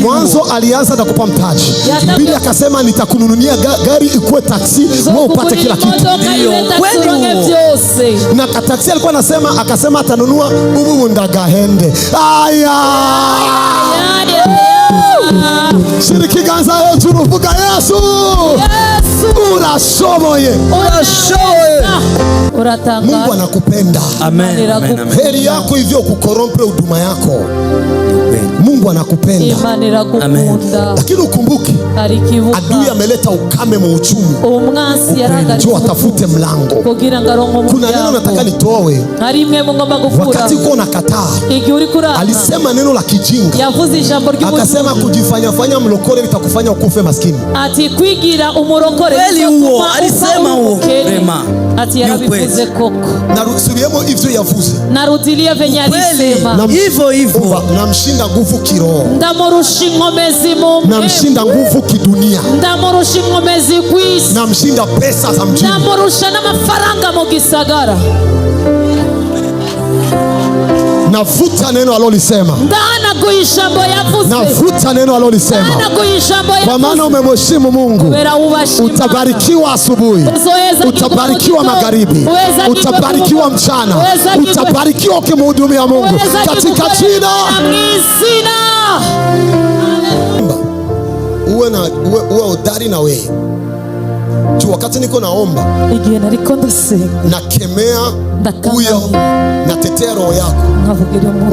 Mwanzo alianza na kupa mtaji. Bili akasema nitakununulia gari ikuwe taksi wewe upate kila kitu. Na taksi alikuwa anasema akasema atanunua ubu ndagahende. Shiriki ganza yetu ruvuga Yesu. Urashoboye. Mungu anakupenda. Amen. Heri yako hivyo kukorompe huduma yako. Mungu anakupenda. Lakini ukumbuke adui ameleta ukame mu uchumi. Njoo atafute mlango. Kuna neno nataka nitoe. Wakati uko unakataa. Alisema neno la kijinga. Akasema kujifanya mlokole litakufanya ukufe maskini. Ati kwigira umurokore. Kweli huo alisema huo. Ati yarabivuze koko. Narudiliemo hivyo yavuze. Narudilia venye alisema. Hivyo. Namshinda nguvu kiroho. Ndamurusha ingomezi mu. Namshinda nguvu kidunia. Ndamurusha ingomezi kwisi. Namshinda pesa za mjini. Ndamurusha n'amafaranga mu gisagara. Navuta neno alolisema. Navuta neno alolisema. Kwa maana umemheshimu Mungu. Utabarikiwa asubuhi. Utabarikiwa magharibi. Utabarikiwa mchana. Utabarikiwa ukimhudumia Mungu. Katika jina. Uwe hodari na wewe. Wakati niko naomba nakemea huyo, natetea roho yako,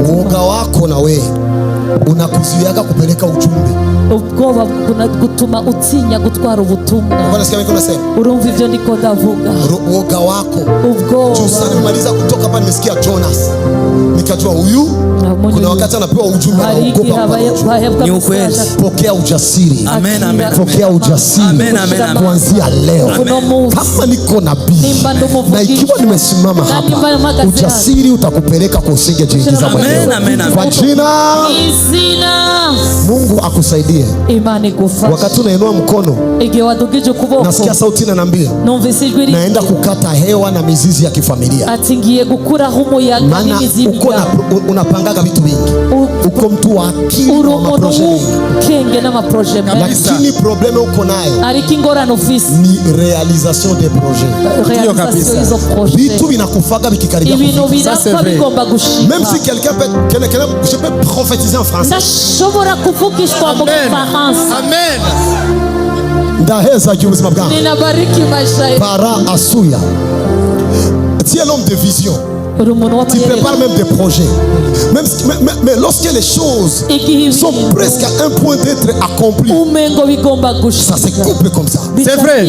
uoga wako na wewe unakuzuiaga kupeleka ujumbe. Ubwoba gutuma utinya gutwara ubutumwa. Unasikia mimi nasema? Urumva ivyo ndiko ndavuga. Uoga wako. Ubwoba. Sana nimaliza kutoka hapa nimesikia Jonas. Nikajua huyu kuna wakati anapewa ujumbe anaogopa. Ni ukweli. Pokea ujasiri. Amen, amen. Pokea ujasiri. Amen, amen, amen. Kuanzia leo. Kama niko nabii na ikiwa nimesimama hapa, ujasiri utakupeleka kwa usingejiingiza mwenyewe. Kwa jina Mungu akusaidie. Imani kufasha. Wakati unainua mkono, nasikia sauti inaniambia naenda kukata hewa na mizizi ya kifamilia. Atingiye gukura humo ya mizizi. Maana unapangaga vitu vingi. Uko mtu wa akili na maproje kenge na maproje. Lakini probleme uko nayo ni realisation des projets. Ndio kabisa. Vitu vinakufaga vikikaribia. Même si quelqu'un peut je peux prophétiser en français. Amen. Ndaheza ubuzima bwangu. Ninabariki maisha yako. Para asuya. Tu es l'homme de vision. Tu prépares même des projets. Mais lorsque les choses sont presque à un point d'être accomplies, ça se coupe comme ça. C'est vrai.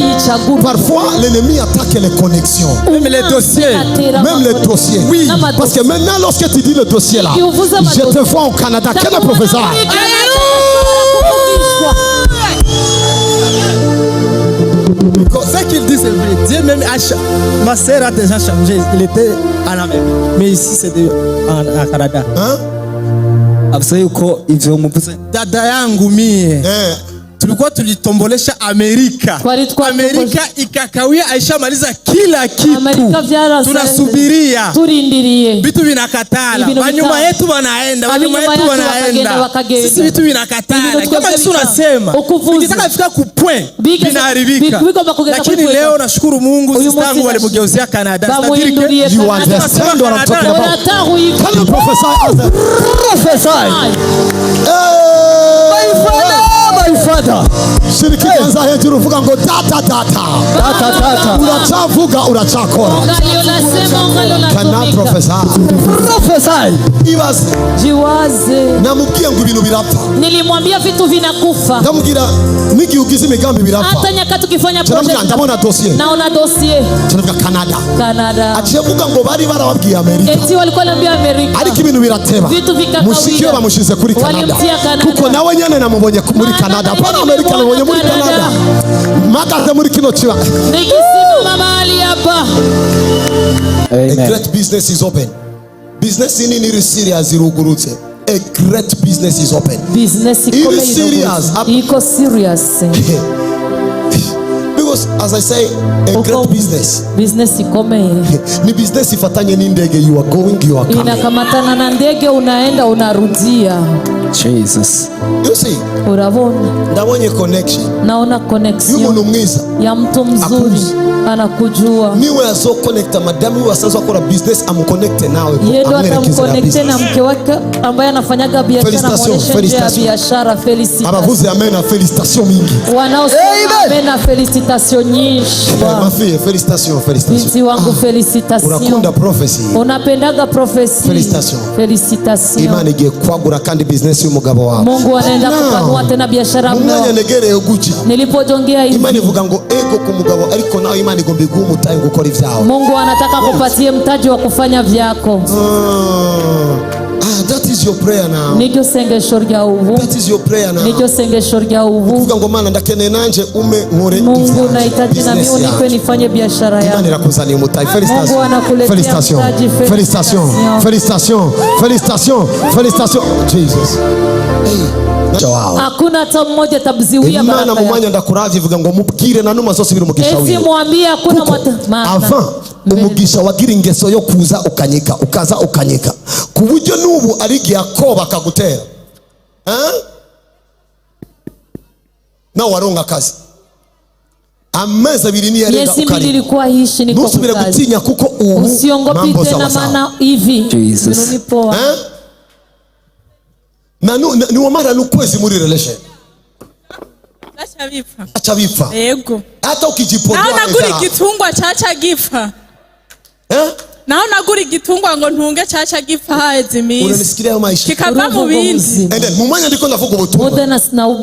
Parfois, l'ennemi attaque les connexions. Même les dossiers. Même les dossiers. Oui. Parce que maintenant, lorsque tu dis le dossier là, je te vois au Canada. Quel est le professeur? Ce qu'il dit c'est vrai. Dieu même ma sœur a déjà changé. Il était en Amérique, mais ici c'était en Canada. Hein? Absai uko hivyo mpuze. Dada yangu mie. Tulikuwa tulitombolesha Amerika. Amerika ikakawia aishamaliza kila kitu. Tunasubiria. Turindirie. Vitu vinakatala. Wanyuma yetu wanaenda. Sisi vitu vinakatala. Kama Yesu unasema, ukitaka kufika ku point vinaharibika. Lakini leo nashukuru Mungu sisi tangu walipogeuzia Canada. You understand what I'm talking about? Tell the professor. Professor. My father. Shiriki kwanza hejuru vuga ngo data. Unachavuga unachakora. Kana professor. Jiwaze. Namubwiye ngo ibintu birapfa. Nilimwambia vitu vinakufa. Ndamubwira niki ugize imigambi birapfa. Hata nyakati ukifanya project. Ndabona dossier. Naona dossier. Tunavuga Canada. Achevuga ngo bari barababwiye Amerika. Eti walikuwa naambia Amerika. Ariko ibintu birateba. Vitu vikakawia. Mushikio bamushize kuri Canada. Kuko nawe nyane namubonye muri Canada. Pana Amerika namubonye muri Canada. Magaze muri kino chiwa. Nikisimama mahali hapa. A great business is open. Business in any serious irugurutse. A great business is open. Business iko serious. Because as I say, a great business. Business ikomeye. Ni business ifatanye ni ndege, you are going, you are coming. Inakamatana na ndege, unaenda unarudia. Jesus. You see? Urabona. Ndabonye connection. Naona connection. Yumuntu mwiza. Ya mtu mzuri. Anakujua. Niwe aso connecta madamu wasanzwa kwa business amuconnecte nawe. Yedo atamconnecte na mke wake ambaye anafanyaga biashara na biashara. Felicitation. Abavuze amen na felicitation mingi. Wanaosema amen na felicitation nyingi. Ma fille, felicitation. Binti wangu felicitation. Unakunda prophecy. Unapendaga prophecy. Felicitation. Imani ge kwagura kandi business y'umugabo wawe. Mungu anaenda kupanua tena biashara mno. Umwanya negere yoguca. Nilipojongea hivi. Imani ivuga ngo ego ku mugabo ariko nawe Imani igomba igumu tayi gukora ivyawe. Mungu anataka kupatie mtaji wa kufanya vyako. That is your prayer now. Niryo sengesho rya ubu. That is your prayer now. Niryo sengesho rya ubu. Kuvuga ngo Mana ndakeneye nanje ume nkore ivyawe. Mungu nahitaji na mimi unipe nifanye biashara yangu. Imani irakuzaniye umutayi. Mungu anakuletea mtaji. Felicitation. Jesus. Hakuna hata mmoja atabziwia baraka. Imana mumanya ndakuravye ivuga ngo mubwire na numa zose biri umugisha wiwe. Esi mwambie hakuna avant umugisha wagira ingeso yo kuza ukanyika kuburyo nubu ari gihe akoba akagutera na waronga kazi amezi abiri ni yarenga ukari nilikuwa hishi niko kazi nusubire gutinya kuko ubu usiongopi tena maana hivi nilipo na ni wamara n'ukwezi muri relation acha bipfa yego hata ukijipodoa na kuri kitungwa chacha gipfa naho nagura igitungwa ngo ntunge caca gifahaye zimisi unanisikilia hayo maisha kikava mu bindi ende mumanya ndiko ndavuga ubutumwa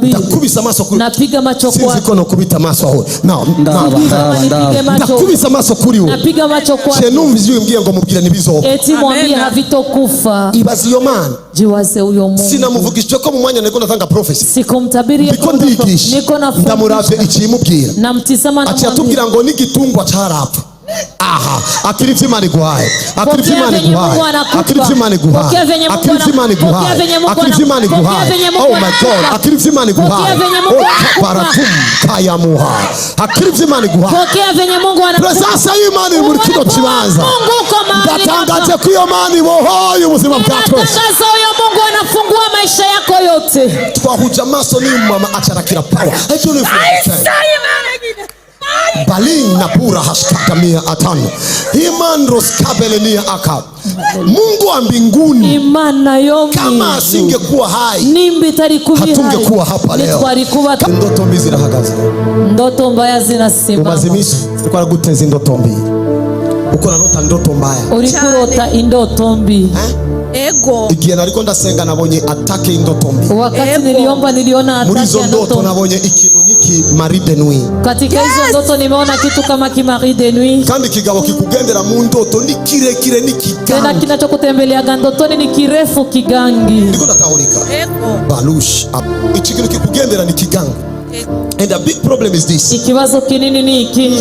ndakubisa amaso kuri napiga macho kwa sinzi ko no kubita amaso aho ndakubisa amaso kuri we napiga macho kwa je numvise umbwiye ngo mubwira nibizo eti mwambie havitokufa ibazi yo man jiwaze uyo Mungu sinamuvugishije ko mu mwanya ndiko ndatanga prophecy sikumtabirie niko ndigisha niko na ndamurave ikimubwira namtizama na acha tubwira ngo n'igitungwa carapfa aha akirivimani guhaye akirivimani guhaye akirivimani guhaye akirivimani guhaye akirivimani guhaye oh my god akirivimani guhaye oh paratum kayamuha akirivimani guhaye pokea venye Mungu anakupa presence y'Imana muri kino kibanza ndatangaje ko iyo Mana ibohoye ubuzima bwacu ndatangaza uyo Mungu anafungua maisha yako yote twahuja amaso ni mama acharakira power I don't know if you Balin na pura haskata 500 Iman roskabele ni aka Mungu wa mbinguni Imana yomi kama asingekuwa hai nimbi tarikubi hai hatungekuwa hapa leo ndoto mbi zirahagaze ndoto mbaya zinasimama umazimisi ukora guteza indoto mbi uko narota ndoto mbaya urikurota indoto mbi ego igihe nariko ndasenga nabonye atake indoto mbi wakati niliomba niliona atake muri zo ndoto nabonye ikintu nyiki Marie de nuit katika hizo ndoto nimeona kitu kama Marie de nuit kandi kigabo kikugendera mu ndoto ni kirekire ni kigangi tena kinachokutembelea ndotoni ni kirefu kigangi ndiko ndatahurika ego balush ikintu kikugendera ni kigangi and the big problem is this ikibazo kinini ni iki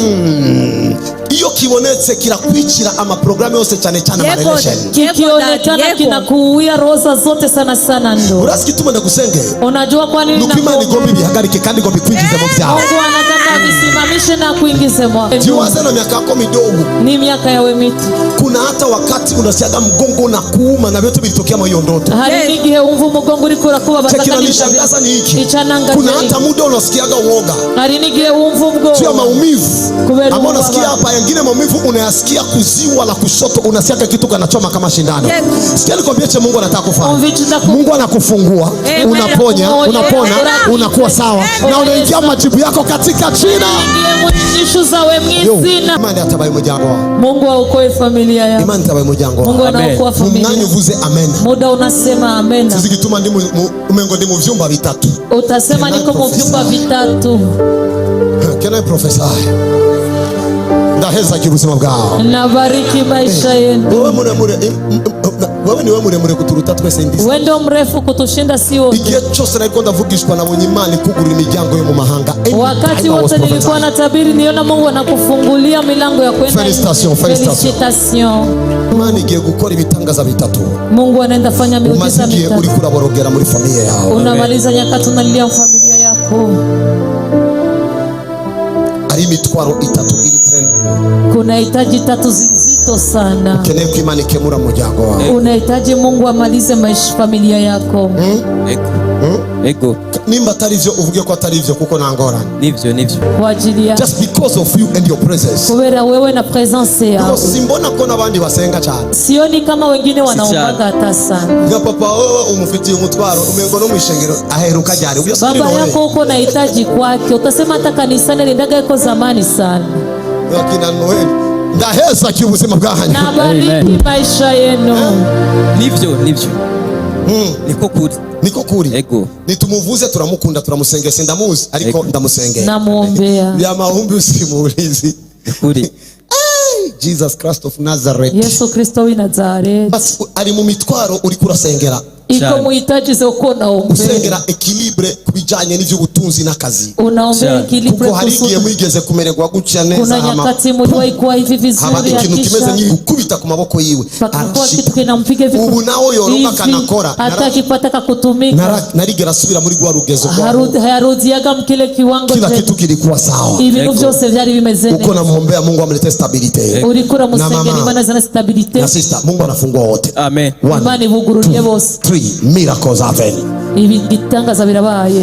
iyo kibonetse kirakwicira ama program yose cyane cyane ama relation kikionekana kinakuuia roza zote sana sana ndo urasi kituma ndagusenge unajua kwa nini Imana igomba bihagarike kandi igomba kwinjiza mu byawe Mungu anataka visimamishe na kuingize mwa jiwaze na miaka yako midogo ni miaka yawe miti kuna hata wakati unasiaga mgongo na kuuma na vyote vilitokea mwa hiyo ndoto hari nigihe umva umugongo uri kurakuba bataka nishangaza ni hiki kuna hata muda unasikiaga uoga hari nigihe umva ubwo sio maumivu ambao unasikia hapa yengine maumivu unayasikia kuziwa la kushoto unasikia kitu kanachoma kama shindano sikia nikwambie che Mungu anataka kufanya Mungu anakufungua unaponya unapona unakuwa sawa na unaingia majibu yako katika jina Imani atabaye mujyango Mungu aokoe familia yako Imani atabaye mujyango Mungu anaokoa familia mnani uvuze amen muda unasema amen sisi kituma ndimu umengo ndimu vyumba vitatu utasema niko mu vyumba vitatu can I prophesy ndaheza kibuzima bwao nabariki maisha yenu wewe ni muremure kuturuta twese ndisi wewe ndio mrefu kutushinda si wote igihe cyose nari ndavugishwa nabonye Imana ikugura imiryango yo mu mahanga wakati wote nilikuwa natabiri niona Mungu anakufungulia milango ya kwenda felicitation Imana igiye gukora ibitangaza bitatu Mungu anaenda fanya miujiza mitatu uri kuraborogera muri familia yao unamaliza nyakati unalia familia yako ari mitwaro itatu iri trend kuna hitaji tatu zito sana ukeneye ko Imana ikemura mujyango wao unahitaji Mungu amalize maisha familia yako ego nimba atari byo uvuge ko atari byo kuko nangora nivyo kwa ajili ya just because of you and your presence kubera wewe na presence yako simbona ko nabandi basenga cyane sioni kama wengine wanaombaga hata sana nga papa wewe umufitiye umutwaro umengo no mwishengero aheruka jari baba yako uko na hitaji kwake utasema hata kanisani nendaga iko zamani sana yakina Noel ndaheza kibuzima bwahanye na bariki maisha yenu nivyo niko kuri ego nitumuvuze turamukunda turamusengesa ndamuzi ariko ndamusengera namuombea ya maombi usimuulizi kuri Jesus Christ of Nazareth Yesu Kristo wa Nazareth ari mu mitwaro uri kurasengera iko muhitaji zoko naombe usengera equilibre kubijanye n'ivy'ubutunzi n'akazi unaombea equilibre kuko hari igihe mwigeze kumererwa guca neza kuna nyakati mliwahi kuwa hivi vizuri haba ikintu kimeze nk'ukubita ku maboko yiwe kwa kitu kinampiga vipi ubu nawo yoroka kanakora hata kipata kutumika narigera asubira muri gwa rugezo harudiaga mkile kiwango kila kitu kilikuwa sawa ibintu byose byari bimeze neza uko namuombea Mungu amlete stability ulikura musengeni Imana zana stability na sister Mungu anafungua wote amen Imana ivugurulie bose 3 miracles happen ibi gitangaza birabaye